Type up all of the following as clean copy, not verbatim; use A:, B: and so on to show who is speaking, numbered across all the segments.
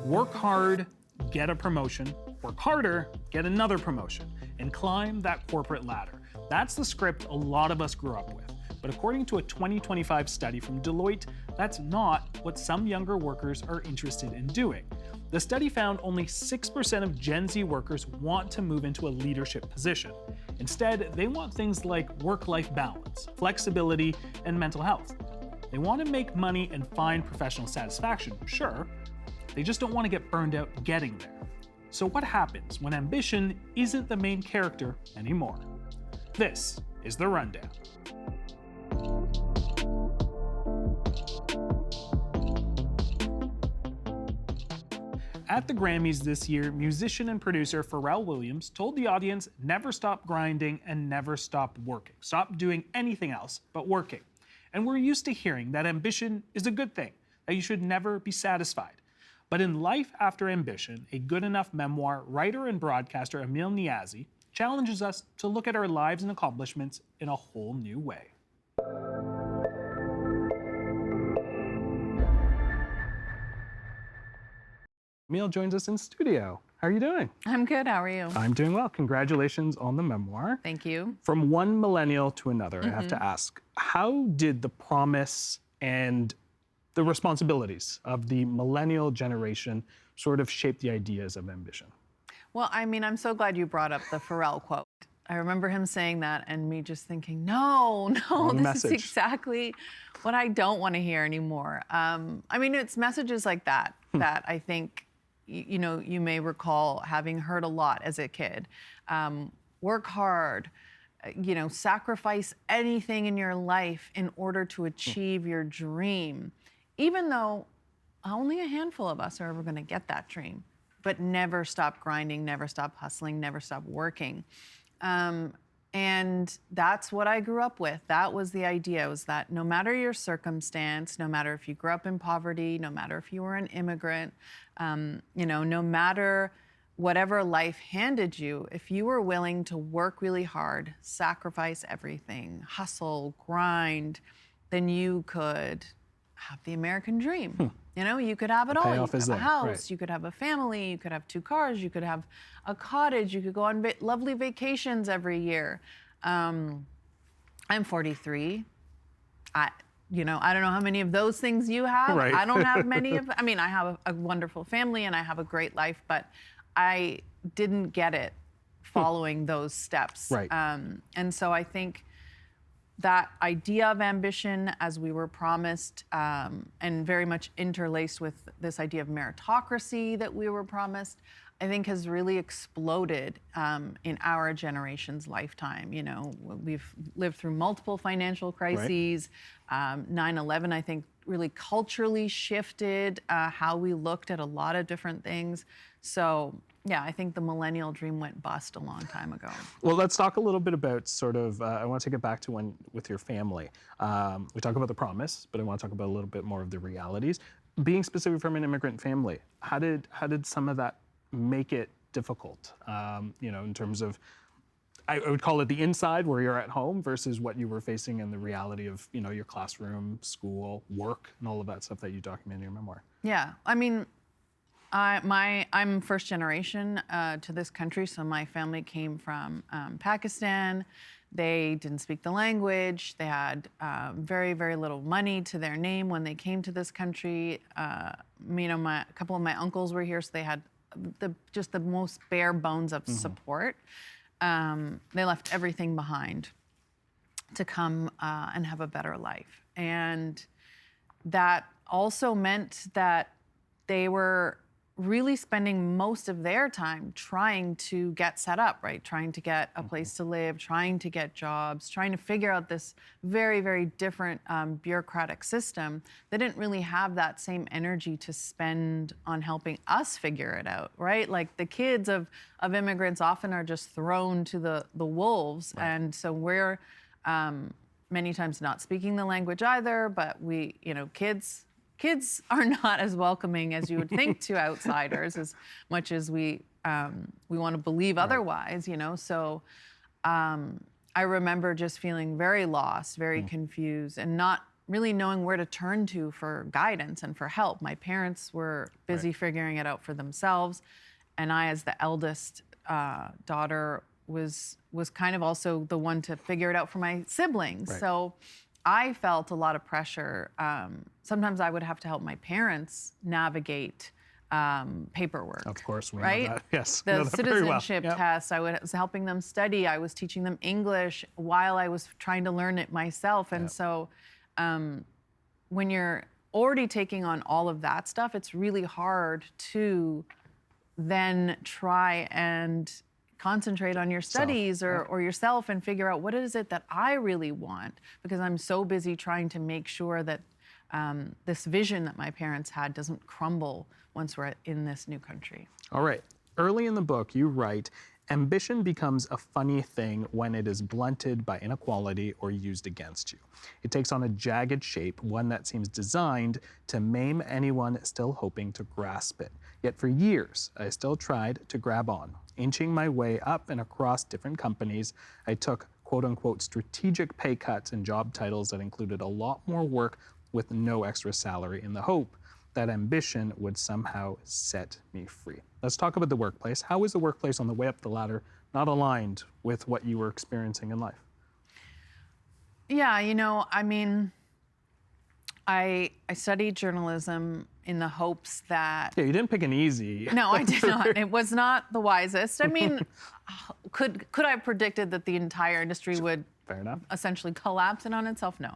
A: Work hard, get a promotion. Work harder, get another promotion, and climb that corporate ladder. That's the script a lot of us grew up with. But according to a 2025 study from Deloitte, that's not what some younger workers are interested in doing. The study found only 6% of Gen Z workers want to move into a leadership position. Instead, they want things like work-life balance, flexibility, and mental health. They want to make money and find professional satisfaction, sure. They just don't want to get burned out getting there. So what happens when ambition isn't the main character anymore? This is The Rundown. At the Grammys this year, musician and producer Pharrell Williams told the audience never stop grinding and never stop working. Stop doing anything else but working. And we're used to hearing that ambition is a good thing, that you should never be satisfied. But in Life After Ambition, a Good Enough Memoir, writer and broadcaster Amil Niazi challenges us to look at our lives and accomplishments in a whole new way. Amil joins us in studio. How are you doing?
B: I'm good. How are you?
A: I'm doing well. Congratulations on the memoir.
B: Thank you.
A: From one millennial to another, I have to ask, how did the promise and the responsibilities of the millennial generation sort of shape the ideas of ambition?
B: Well, I mean, I'm so glad you brought up the Pharrell quote. I remember him saying that and me just thinking, no, this is exactly what I don't want to hear anymore. I mean, it's messages like that that I think, you know, you may recall having heard a lot as a kid. Work hard, you know, sacrifice anything in your life in order to achieve your dream. Even though only a handful of us are ever going to get that dream, but never stop grinding, never stop hustling, never stop working. And that's what I grew up with. That was the idea, was that no matter your circumstance, no matter if you grew up in poverty, no matter if you were an immigrant, you know, no matter whatever life handed you, if you were willing to work really hard, sacrifice everything, hustle, grind, then you could have the American dream. You know, you could have it all. You could have a house, you could have a family, you could have 2 cars, you could have a cottage, you could go on lovely vacations every year. I'm 43. You know, I don't know how many of those things you have.
A: Right.
B: I don't have many of, I mean, I have a wonderful family and I have a great life, but I didn't get it following those steps.
A: Right.
B: And so I think that idea of ambition, as we were promised, and very much interlaced with this idea of meritocracy that we were promised, I think has really exploded in our generation's lifetime. You know, we've lived through multiple financial crises. 9/11, I think, really culturally shifted how we looked at a lot of different things. So yeah, I think the millennial dream went bust a long time ago.
A: Well, let's talk a little bit about sort of, I want to take it back to when with your family. We talk about the promise, but I want to talk about a little bit more of the realities. Being specific from an immigrant family, how did some of that make it difficult? You know, in terms of, I would call it the inside where you're at home versus what you were facing in the reality of, you know, your classroom, school, work, and all of that stuff that you document in your memoir.
B: Yeah, I mean, I'm first generation to this country, so my family came from Pakistan. They didn't speak the language. They had very, very little money to their name when they came to this country. You know, a couple of my uncles were here, so they had just the most bare bones of support. They left everything behind to come and have a better life. And that also meant that they were really spending most of their time trying to get set up, right? Trying to get a place to live, trying to get jobs, trying to figure out this very, very different bureaucratic system. They didn't really have that same energy to spend on helping us figure it out, right? Like the kids of immigrants often are just thrown to the wolves. Right. And so we're many times not speaking the language either, but we, you know, kids are not as welcoming as you would think to outsiders, as much as we want to believe otherwise, you know. So I remember just feeling very lost, very confused, and not really knowing where to turn to for guidance and for help. My parents were busy figuring it out for themselves, and I, as the eldest daughter, was kind of also the one to figure it out for my siblings.
A: Right.
B: So I felt a lot of pressure. Sometimes I would have to help my parents navigate paperwork.
A: Of course, we
B: right?
A: know that. Yes, we
B: The
A: know that very well.
B: citizenship
A: Yep.
B: test, I was helping them study. I was teaching them English while I was trying to learn it myself. And so when you're already taking on all of that stuff, it's really hard to then try and concentrate on your studies or yourself and figure out what is it that I really want, because I'm so busy trying to make sure that this vision that my parents had doesn't crumble once we're in this new country.
A: All right. Early in the book, you write, ambition becomes a funny thing when it is blunted by inequality or used against you. It takes on a jagged shape, one that seems designed to maim anyone still hoping to grasp it. Yet for years, I still tried to grab on. Inching my way up and across different companies, I took quote unquote strategic pay cuts and job titles that included a lot more work with no extra salary in the hope that ambition would somehow set me free. Let's talk about the workplace. How is the workplace on the way up the ladder not aligned with what you were experiencing in life?
B: Yeah, you know, I mean, I studied journalism in the hopes that...
A: Yeah, you didn't pick an easy.
B: No, I did not. It was not the wisest. I mean, could I have predicted that the entire industry would
A: Fair enough.
B: essentially collapse in on itself? No.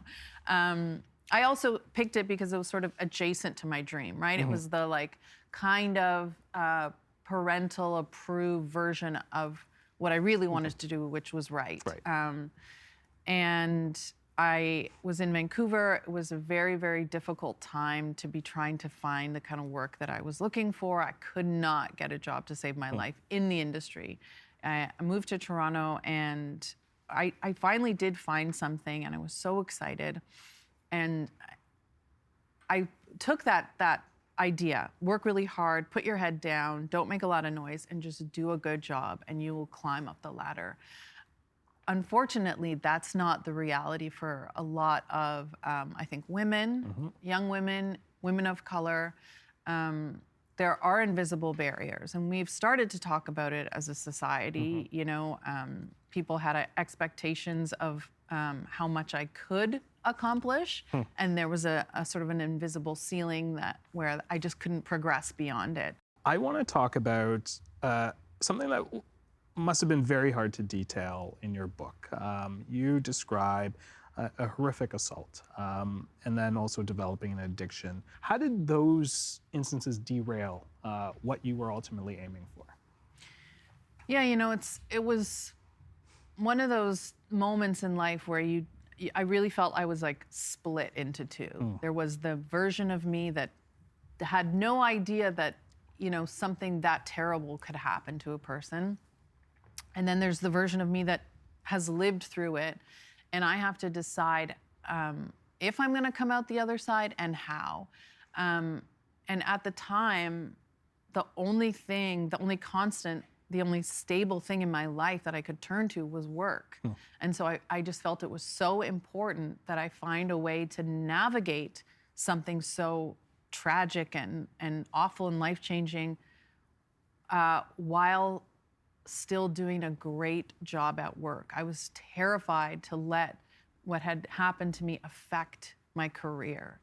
B: I also picked it because it was sort of adjacent to my dream, right? It was the like kind of parental approved version of what I really wanted to do, which was write. And I was in Vancouver. It was a very, very difficult time to be trying to find the kind of work that I was looking for. I could not get a job to save my life in the industry. I moved to Toronto, and I finally did find something, and I was so excited. And I took that idea, work really hard, put your head down, don't make a lot of noise, and just do a good job, and you will climb up the ladder. Unfortunately, that's not the reality for a lot of, I think, women, young women, women of color. There are invisible barriers, and we've started to talk about it as a society. You know, people had expectations of how much I could accomplish, and there was a sort of an invisible ceiling where I just couldn't progress beyond it.
A: I want to talk about something that must have been very hard to detail in your book. You describe a horrific assault, and then also developing an addiction. How did those instances derail what you were ultimately aiming for?
B: Yeah, you know, it was one of those moments in life where I really felt I was like split into two. There was the version of me that had no idea that, you know, something that terrible could happen to a person. And then there's the version of me that has lived through it, and I have to decide if I'm gonna come out the other side and how. And at the time, the only constant, the only stable thing in my life that I could turn to was work. And so I just felt it was so important that I find a way to navigate something so tragic and awful and life-changing while still doing a great job at work. I was terrified to let what had happened to me affect my career.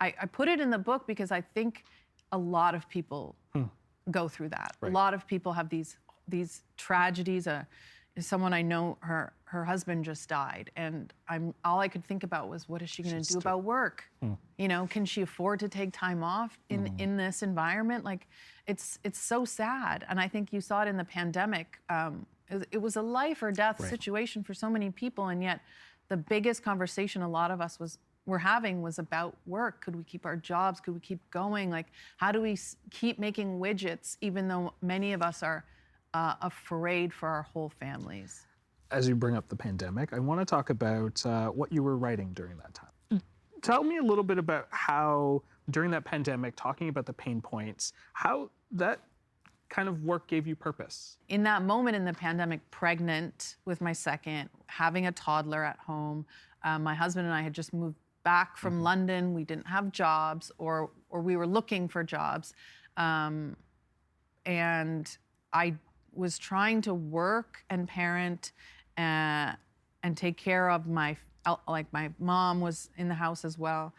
B: I put it in the book because I think a lot of people go through that. A lot of people have these tragedies. Someone I know, her husband just died, and all I could think about was, what is she going to do about work? You know, can she afford to take time off in this environment? Like, it's so sad. And I think you saw it in the pandemic. It was a life or death situation for so many people, and yet the biggest conversation a lot of us were having was about work. Could we keep our jobs? Could we keep going? Like, how do we keep making widgets, even though many of us are afraid for our whole families?
A: As you bring up the pandemic, I want to talk about what you were writing during that time. Tell me a little bit about how, during that pandemic, talking about the pain points, how that kind of work gave you purpose.
B: In that moment in the pandemic, pregnant with my second, having a toddler at home, my husband and I had just moved back from London. We didn't have jobs, or we were looking for jobs. And I was trying to work and parent and take care of my mom was in the house as well,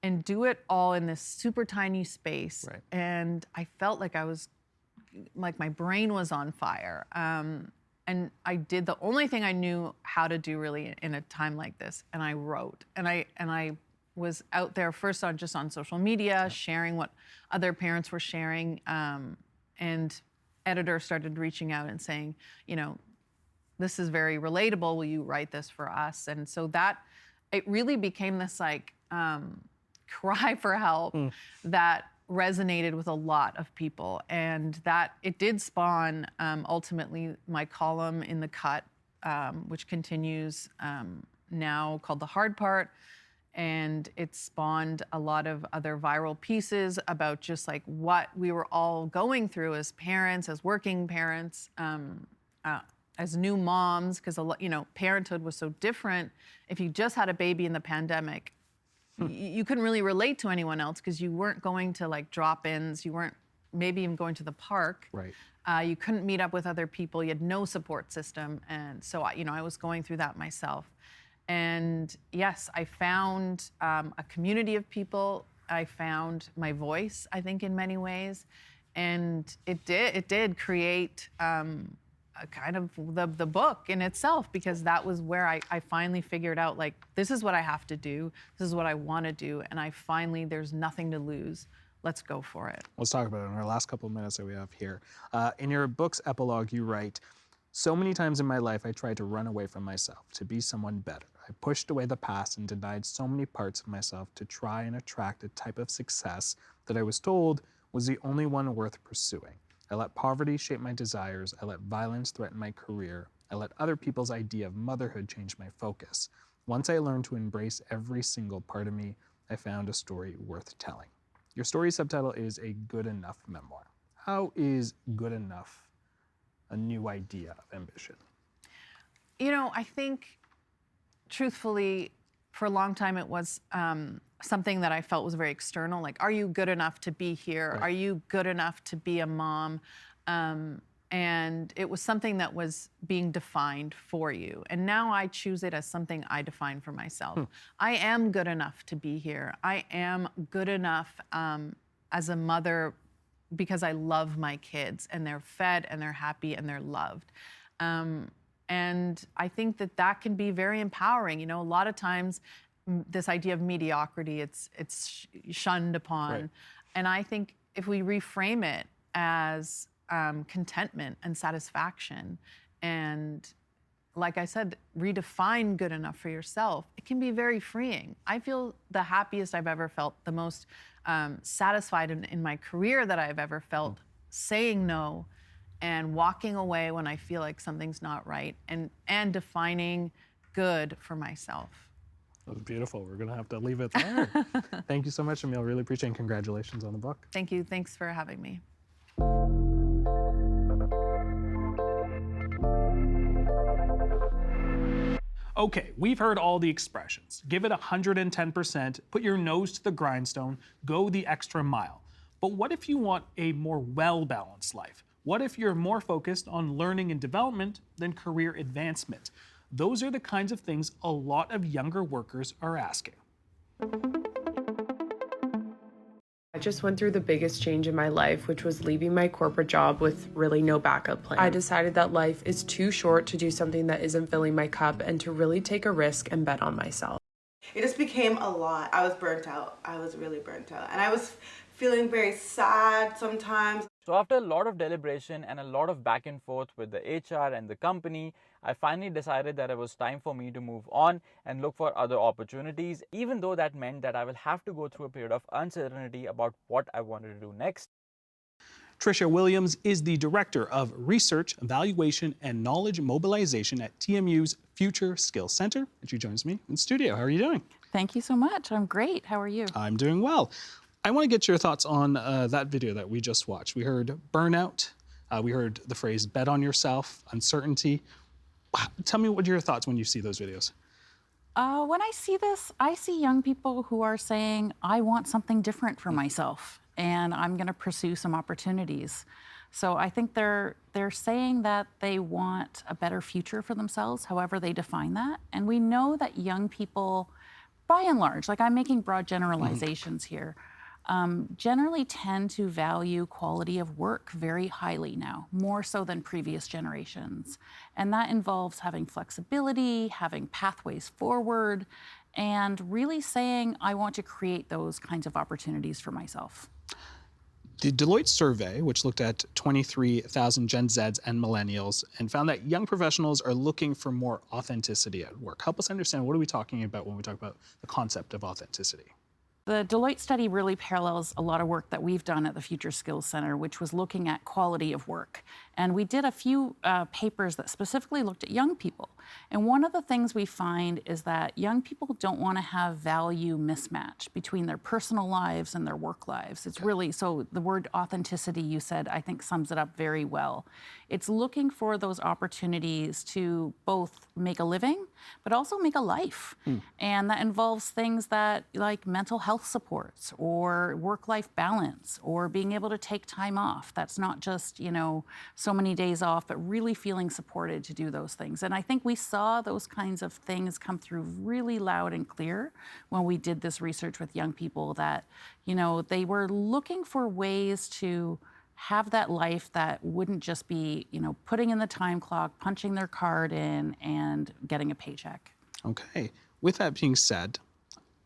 B: and do it all in this super tiny space.
A: Right.
B: And I felt like my brain was on fire. And I did the only thing I knew how to do really in a time like this, and I wrote. And I was out there first just on social media, sharing what other parents were sharing, and editors started reaching out and saying, this is very relatable, will you write this for us? And so it really became this cry for help that resonated with a lot of people, and that it did spawn ultimately my column in The Cut, which continues now, called The Hard Part, and it spawned a lot of other viral pieces about just like what we were all going through as parents, as working parents, as new moms, because parenthood was so different. If you just had a baby in the pandemic, you couldn't really relate to anyone else because you weren't going to like drop-ins, you weren't maybe even going to the park.
A: Right.
B: You couldn't meet up with other people, you had no support system. And so I was going through that myself. And yes, I found a community of people. I found my voice, I think, in many ways. And it did create kind of the book in itself, because that was where I finally figured out, like, this is what I have to do, this is what I want to do, and there's nothing to lose. Let's go for it.
A: Let's talk about it in our last couple of minutes that we have here. In your book's epilogue, you write, "So many times in my life I tried to run away from myself, to be someone better. I pushed away the past and denied so many parts of myself to try and attract a type of success that I was told was the only one worth pursuing. I let poverty shape my desires. I let violence threaten my career. I let other people's idea of motherhood change my focus. Once I learned to embrace every single part of me, I found a story worth telling." Your story subtitle is A Good Enough Memoir. How is good enough a new idea of ambition?
B: I think, truthfully, for a long time it was something that I felt was very external. Like, are you good enough to be here?
A: Right.
B: Are you good enough to be a mom? And it was something that was being defined for you. And now I choose it as something I define for myself. I am good enough to be here. I am good enough as a mother because I love my kids, and they're fed and they're happy and they're loved. And I think that can be very empowering. A lot of times this idea of mediocrity, it's shunned upon.
A: Right.
B: And I think if we reframe it as contentment and satisfaction, and like I said, redefine good enough for yourself, it can be very freeing. I feel the happiest I've ever felt, the most satisfied in my career that I've ever felt, saying no and walking away when I feel like something's not right, and defining good for myself.
A: That was beautiful. We're going to have to leave it there. Thank you so much, Amil. Really appreciate it. Congratulations on the book.
B: Thank you. Thanks for having me.
A: Okay, we've heard all the expressions. Give it 110%, put your nose to the grindstone, go the extra mile. But what if you want a more well-balanced life? What if you're more focused on learning and development than career advancement? Those are the kinds of things a lot of younger workers are asking.
C: I just went through the biggest change in my life, which was leaving my corporate job with really no backup plan. I decided that life is too short to do something that isn't filling my cup, and to really take a risk and bet on myself.
D: It just became a lot. I was burnt out. I was really burnt out. And I was feeling very sad sometimes.
E: So after a lot of deliberation and a lot of back and forth with the HR and the company, I finally decided that it was time for me to move on and look for other opportunities, even though that meant that I will have to go through a period of uncertainty about what I wanted to do next.
A: Tricia Williams is the Director of Research, Evaluation, and Knowledge Mobilization at TMU's Future Skills Center, and she joins me in studio. How are you doing?
F: Thank you so much. I'm great. How are you?
A: I'm doing well. I want to get your thoughts on that video that we just watched. We heard burnout. We heard the phrase bet on yourself, uncertainty. Tell me what are your thoughts when you see those videos?
F: When I see this, I see young people who are saying, I want something different for myself, and I'm going to pursue some opportunities. So I think they're saying that they want a better future for themselves, however they define that. And we know that young people, by and large, like I'm making broad generalizations here, generally tend to value quality of work very highly now, more so than previous generations. And that involves having flexibility, having pathways forward, and really saying, I want to create those kinds of opportunities for myself.
A: The Deloitte survey, which looked at 23,000 Gen Zs and millennials, and found that young professionals are looking for more authenticity at work. Help us understand, what are we talking about when we talk about the concept of authenticity?
F: The Deloitte study really parallels a lot of work that we've done at the Future Skills Center, which was looking at quality of work. And we did a few papers that specifically looked at young people. And one of the things we find is that young people don't want to have value mismatch between their personal lives and their work lives. It's really, so the word authenticity, you said, I think sums it up very well. It's looking for those opportunities to both make a living, but also make a life. And that involves things that like mental health supports or work-life balance or being able to take time off. That's not just, so many days off, but really feeling supported to do those things. And I think we saw those kinds of things come through really loud and clear when we did this research with young people that, they were looking for ways to have that life that wouldn't just be, putting in the time clock, punching their card in, and getting a paycheck.
A: Okay. With that being said,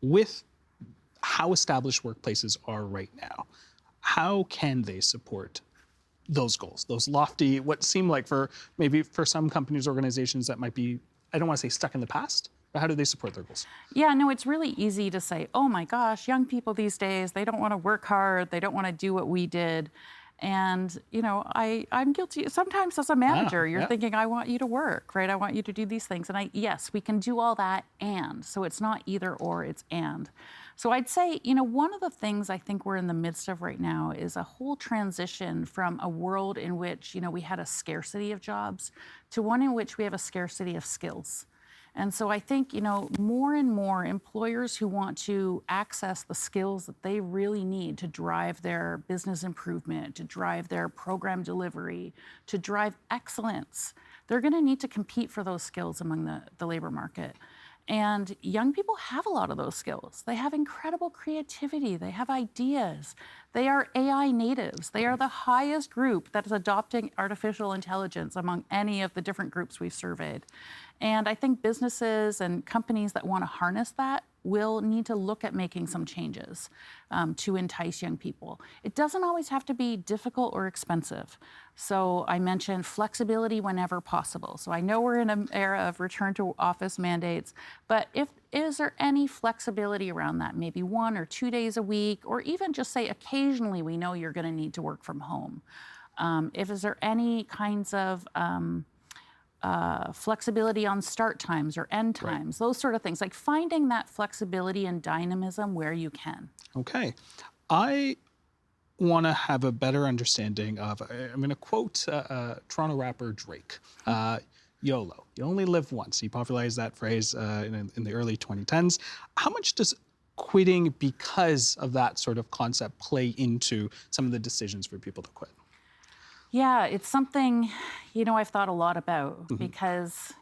A: with how established workplaces are right now, how can they support those goals, those lofty, what seem like maybe for some companies, organizations that might be, I don't want to say stuck in the past, but how do they support their goals?
F: Yeah, no, it's really easy to say, oh my gosh, young people these days, they don't want to work hard, they don't want to do what we did. And, I'm guilty. Sometimes as a manager, you're thinking, I want you to work, right? I want you to do these things. And yes, we can do all that and. So it's not either or, it's and. So I'd say, one of the things I think we're in the midst of right now is a whole transition from a world in which, we had a scarcity of jobs to one in which we have a scarcity of skills. And so I think, more and more employers who want to access the skills that they really need to drive their business improvement, to drive their program delivery, to drive excellence, they're going to need to compete for those skills among the labor market. And young people have a lot of those skills. They have incredible creativity. They have ideas. They are AI natives. They are the highest group that is adopting artificial intelligence among any of the different groups we've surveyed. And I think businesses and companies that want to harness that will need to look at making some changes to entice young people. It doesn't always have to be difficult or expensive. So I mentioned flexibility whenever possible. So I know we're in an era of return to office mandates, but is there any flexibility around that? Maybe 1 or 2 days a week, or even just say occasionally we know you're going to need to work from home. Is there any kinds of flexibility on start times or end times, those sort of things, like finding that flexibility and dynamism where you can.
A: Okay. I want to have a better understanding of, I'm going to quote Toronto rapper Drake, YOLO. You only live once. He popularized that phrase in the early 2010s. How much does quitting because of that sort of concept play into some of the decisions for people to quit?
F: Yeah, it's something, I've thought a lot about because,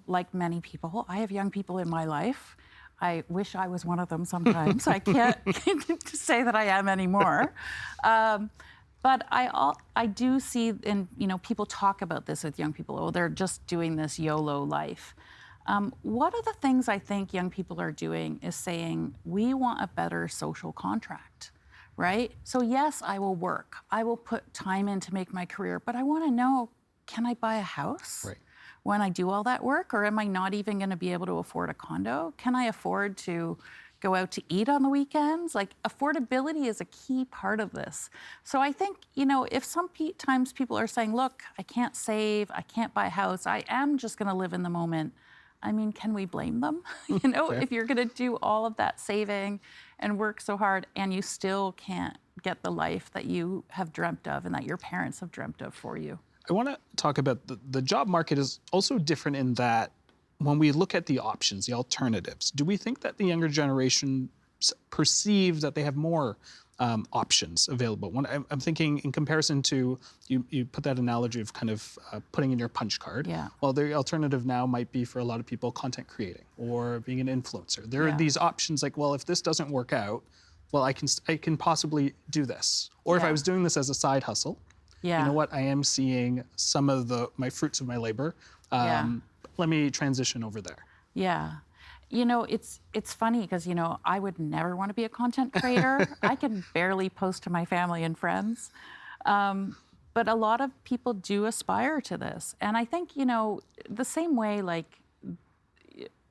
F: like many people, I have young people in my life. I wish I was one of them sometimes. I can't say that I am anymore. But I do see, and people talk about this with young people, oh, they're just doing this YOLO life. One of the things I think young people are doing is saying, we want a better social contract. Right? So yes, I will work. I will put time in to make my career, but I want to know, can I buy a house when I do all that work? Or am I not even going to be able to afford a condo? Can I afford to go out to eat on the weekends? Like, affordability is a key part of this. So I think, if sometimes people are saying, look, I can't save, I can't buy a house, I am just going to live in the moment. I mean, can we blame them? If you're going to do all of that saving and work so hard and you still can't get the life that you have dreamt of and that your parents have dreamt of for you.
A: I want to talk about the job market is also different in that when we look at the options, the alternatives, do we think that the younger generation perceive that they have more options available? When I'm thinking in comparison to, you put that analogy of kind of putting in your punch card.
F: Yeah.
A: Well, the alternative now might be for a lot of people content creating or being an influencer. There are these options like, well, if this doesn't work out, well, I can possibly do this. Or if I was doing this as a side hustle, you know what, I am seeing some of my fruits of my labor. Let me transition over there.
F: Yeah. You know, it's funny because, you know, I would never want to be a content creator. I can barely post to my family and friends. But a lot of people do aspire to this. And I think, you know, the same way, like,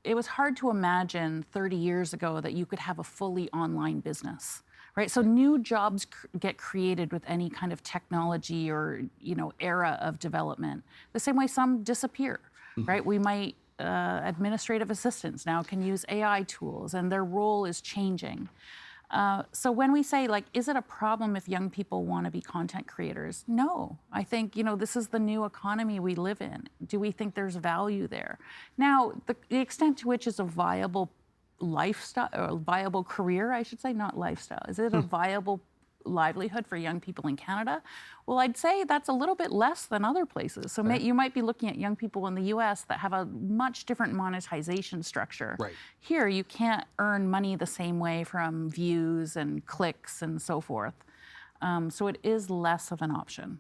F: it was hard to imagine 30 years ago that you could have a fully online business, right? So new jobs get created with any kind of technology or, you know, era of development. The same way some disappear, right? We might, administrative assistants now can use AI tools and their role is changing. So when we say, like, is it a problem if young people want to be content creators? No. I think, you know, this is the new economy we live in. Do we think there's value there? Now, the extent to which is a viable lifestyle, or a viable career, I should say, not lifestyle. Is it a viable livelihood for young people in Canada? Well, I'd say that's a little bit less than other places. So you might be looking at young people in the US that have a much different monetization structure.
A: Right.
F: Here, you can't earn money the same way from views and clicks and so forth. So it is less of an option.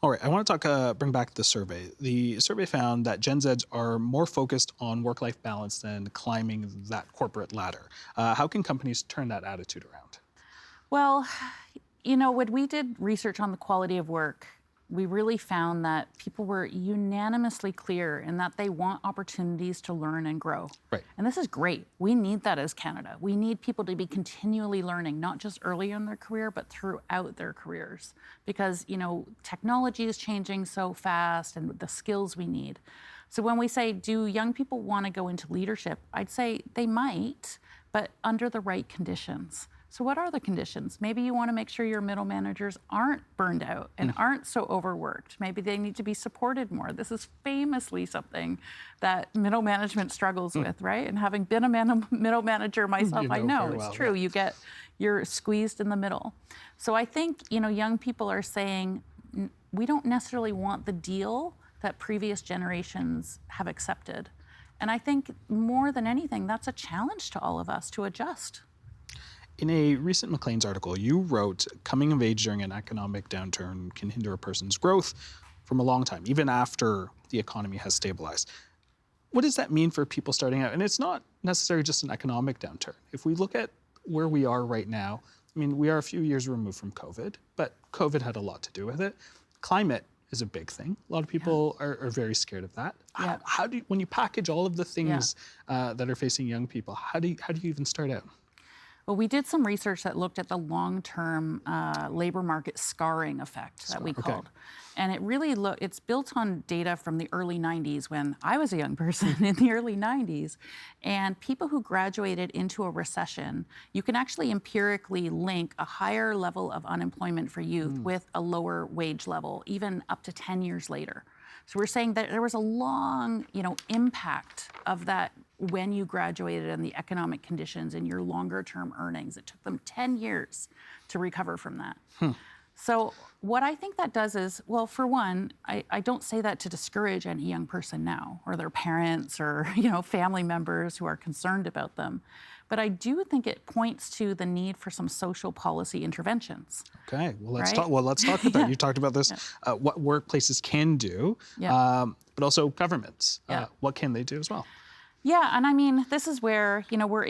A: All right, I want to bring back the survey. The survey found that Gen Zs are more focused on work-life balance than climbing that corporate ladder. How can companies turn that attitude around?
F: Well, you know, when we did research on the quality of work, we really found that people were unanimously clear in that they want opportunities to learn and grow.
A: Right.
F: And this is great. We need that as Canada. We need people to be continually learning, not just early in their career, but throughout their careers. Because, you know, technology is changing so fast and the skills we need. So when we say, do young people want to go into leadership? I'd say they might, but under the right conditions. So what are the conditions? Maybe you want to make sure your middle managers aren't burned out and aren't so overworked. Maybe they need to be supported more. This is famously something that middle management struggles with, right? And having been a middle manager myself, I know it's true. You're squeezed in the middle. So I think, you know, young people are saying, we don't necessarily want the deal that previous generations have accepted. And I think more than anything, that's a challenge to all of us to adjust.
A: In a recent Maclean's article, you wrote, coming of age during an economic downturn can hinder a person's growth from a long time, even after the economy has stabilized. What does that mean for people starting out? And it's not necessarily just an economic downturn. If we look at where we are right now, I mean, we are a few years removed from COVID, but COVID had a lot to do with it. Climate is a big thing. A lot of people are very scared of that.
F: Yeah.
A: How do you, when you package all of the things that are facing young people, how do you even start out?
F: Well, we did some research that looked at the long-term labor market scarring effect that we called. And it really it's built on data from the early 90s when I was a young person in the early 90s. And people who graduated into a recession, you can actually empirically link a higher level of unemployment for youth with a lower wage level, even up to 10 years later. So we're saying that there was a long, you know, impact of that when you graduated and the economic conditions and your longer term earnings. It took them 10 years to recover from that. So what I think that does is, well, for one, I don't say that to discourage any young person now or their parents or, you know, family members who are concerned about them. But I do think it points to the need for some social policy interventions.
A: Okay, well, let's
F: right?
A: talk. Well, let's talk about. You talked about this. What workplaces can do, but also governments. What can they do as well?
F: Yeah, and I mean, this is where, you know, we're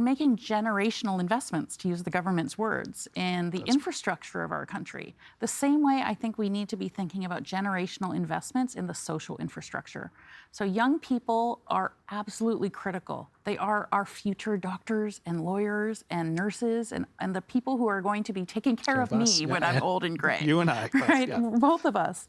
F: making generational investments, to use the government's words, in the infrastructure of our country. The same way I think we need to be thinking about generational investments in the social infrastructure. So young people are absolutely critical. They are our future doctors and lawyers and nurses and the people who are going to be taking care of me when I'm old and gray.
A: You and I.
F: Right, both of us.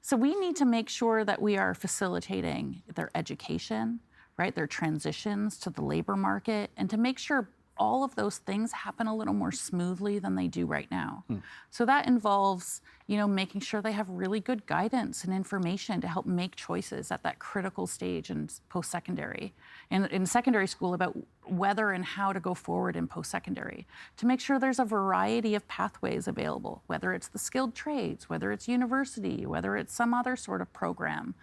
F: So we need to make sure that we are facilitating their education, right, their transitions to the labor market, and to make sure all of those things happen a little more smoothly than they do right now. So that involves, making sure they have really good guidance and information to help make choices at that critical stage in post-secondary and in secondary school about whether and how to go forward in post-secondary, to make sure there's a variety of pathways available, whether it's the skilled trades, whether it's university, whether it's some other sort of program.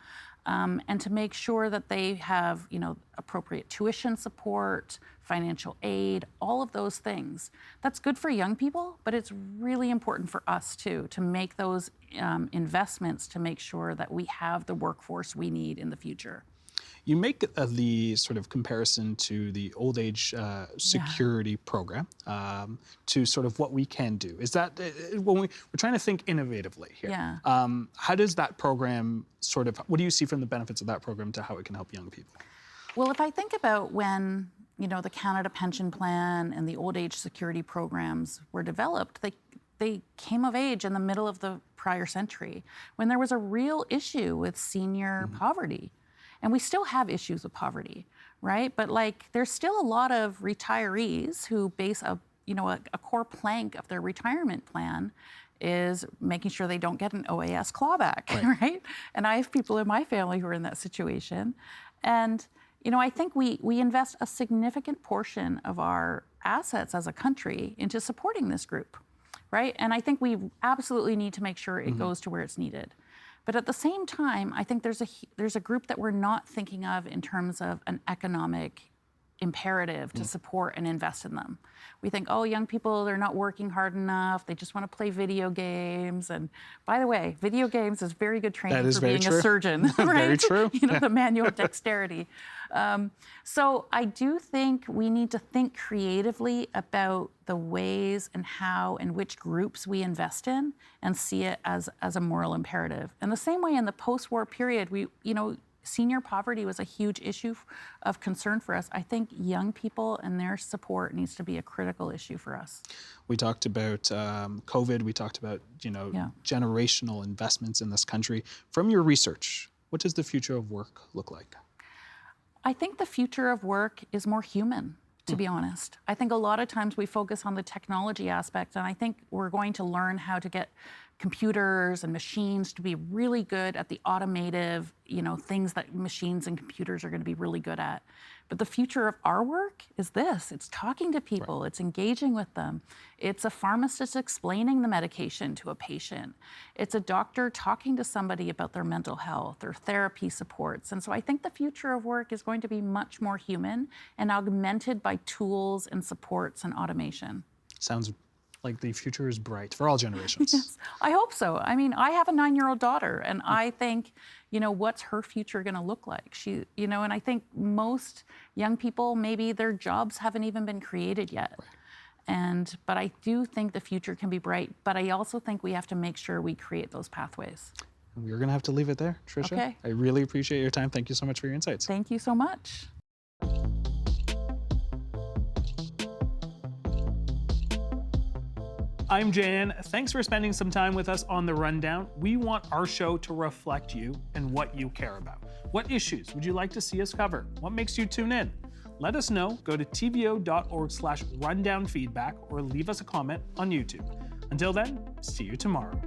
F: And to make sure that they have, appropriate tuition support, financial aid, all of those things. That's good for young people, but it's really important for us too, to make those investments to make sure that we have the workforce we need in the future.
A: You make the sort of comparison to the old age security program to sort of what we can do. Is that, when we're trying to think innovatively here, how does that program sort of, what do you see from the benefits of that program to how it can help young people?
F: Well, if I think about when, the Canada Pension Plan and the old age security programs were developed, they came of age in the middle of the prior century when there was a real issue with senior poverty. And we still have issues with poverty, right? But there's still a lot of retirees who base a core plank of their retirement plan is making sure they don't get an OAS clawback, right? And I have people in my family who are in that situation. And, I think we invest a significant portion of our assets as a country into supporting this group, right? And I think we absolutely need to make sure it goes to where it's needed. But at the same time, I think there's a group that we're not thinking of in terms of an economic imperative to support and invest in them. We think, oh, young people, they're not working hard enough. They just want to play video games. And by the way, video games is very good training for being a surgeon, right?
A: Very true.
F: The manual dexterity. So I do think we need to think creatively about the ways and how and which groups we invest in and see it as a moral imperative. And the same way in the post-war period, senior poverty was a huge issue of concern for us. I think young people and their support needs to be a critical issue for us.
A: We talked about COVID. We talked about, generational investments in this country. From your research, what does the future of work look like?
F: I think the future of work is more human, to be honest. I think a lot of times we focus on the technology aspect, and I think we're going to learn how to get computers and machines to be really good at the automative, things that machines and computers are going to be really good at. But the future of our work is this. It's talking to people. It's engaging with them. It's a pharmacist explaining the medication to a patient. It's a doctor talking to somebody about their mental health or therapy supports. And so I think the future of work is going to be much more human and augmented by tools and supports and automation.
A: Sounds like the future is bright for all generations.
F: Yes, I hope so. I mean, I have a 9-year-old daughter, and I think, what's her future going to look like? She, and I think most young people, maybe their jobs haven't even been created yet. But I do think the future can be bright, but I also think we have to make sure we create those pathways.
A: We're going to have to leave it there, Tricia.
F: Okay.
A: I really appreciate your time. Thank you so much for your insights.
F: Thank you so much.
A: I'm Jeyan. Thanks for spending some time with us on The Rundown. We want our show to reflect you and what you care about. What issues would you like to see us cover? What makes you tune in? Let us know. Go to tvo.org/rundownfeedback or leave us a comment on YouTube. Until then, see you tomorrow.